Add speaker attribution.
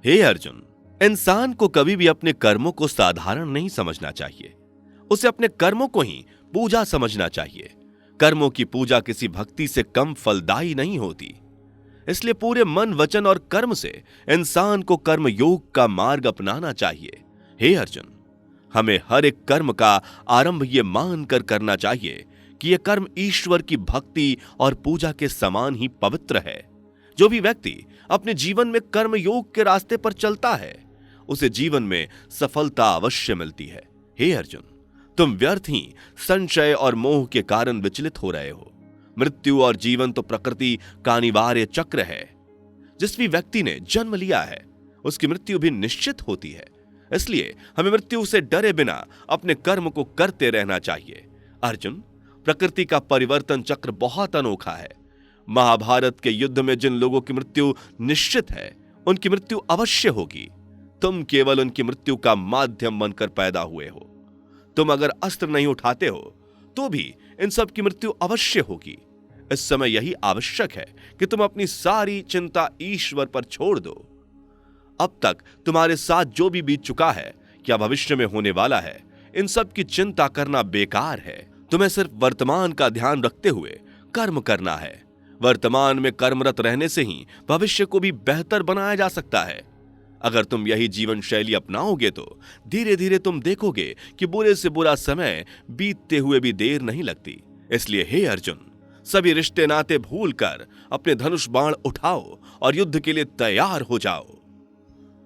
Speaker 1: हे अर्जुन, इंसान को कभी भी अपने कर्मों को साधारण नहीं समझना चाहिए। उसे अपने कर्मों को ही पूजा समझना चाहिए। कर्मों की पूजा किसी भक्ति से कम फलदायी नहीं होती। इसलिए पूरे मन, वचन और कर्म से इंसान को कर्म योग का मार्ग अपनाना चाहिए। हे अर्जुन, हमें हर एक कर्म का आरंभ ये मानकर करना चाहिए कि यह कर्म ईश्वर की भक्ति और पूजा के समान ही पवित्र है। जो भी व्यक्ति अपने जीवन में कर्म योग के रास्ते पर चलता है, उसे जीवन में सफलता अवश्य मिलती है। हे अर्जुन, तुम व्यर्थ ही संशय और मोह के कारण विचलित हो रहे हो। मृत्यु और जीवन तो प्रकृति का अनिवार्य चक्र है। जिस भी व्यक्ति ने जन्म लिया है, उसकी मृत्यु भी निश्चित होती है। इसलिए हमें मृत्यु से डरे बिना अपने कर्म को करते रहना चाहिए। अर्जुन, प्रकृति का परिवर्तन चक्र बहुत अनोखा है। महाभारत के युद्ध में जिन लोगों की मृत्यु निश्चित है, उनकी मृत्यु अवश्य होगी। तुम केवल उनकी मृत्यु का माध्यम बनकर पैदा हुए हो। तुम अगर अस्त्र नहीं उठाते हो तो भी इन सब की मृत्यु अवश्य होगी। इस समय यही आवश्यक है कि तुम अपनी सारी चिंता ईश्वर पर छोड़ दो। अब तक तुम्हारे साथ जो भी बीत चुका है, क्या भविष्य में होने वाला है, इन सब की चिंता करना बेकार है। तुम्हें सिर्फ वर्तमान का ध्यान रखते हुए कर्म करना है। वर्तमान में कर्मरत रहने से ही भविष्य को भी बेहतर बनाया जा सकता है। अगर तुम यही जीवन शैली अपनाओगे तो धीरे धीरे तुम देखोगे कि बुरे से बुरा समय बीतते हुए भी देर नहीं लगती। इसलिए हे अर्जुन, सभी रिश्ते नाते भूलकर अपने धनुष बाण उठाओ और युद्ध के लिए तैयार हो जाओ।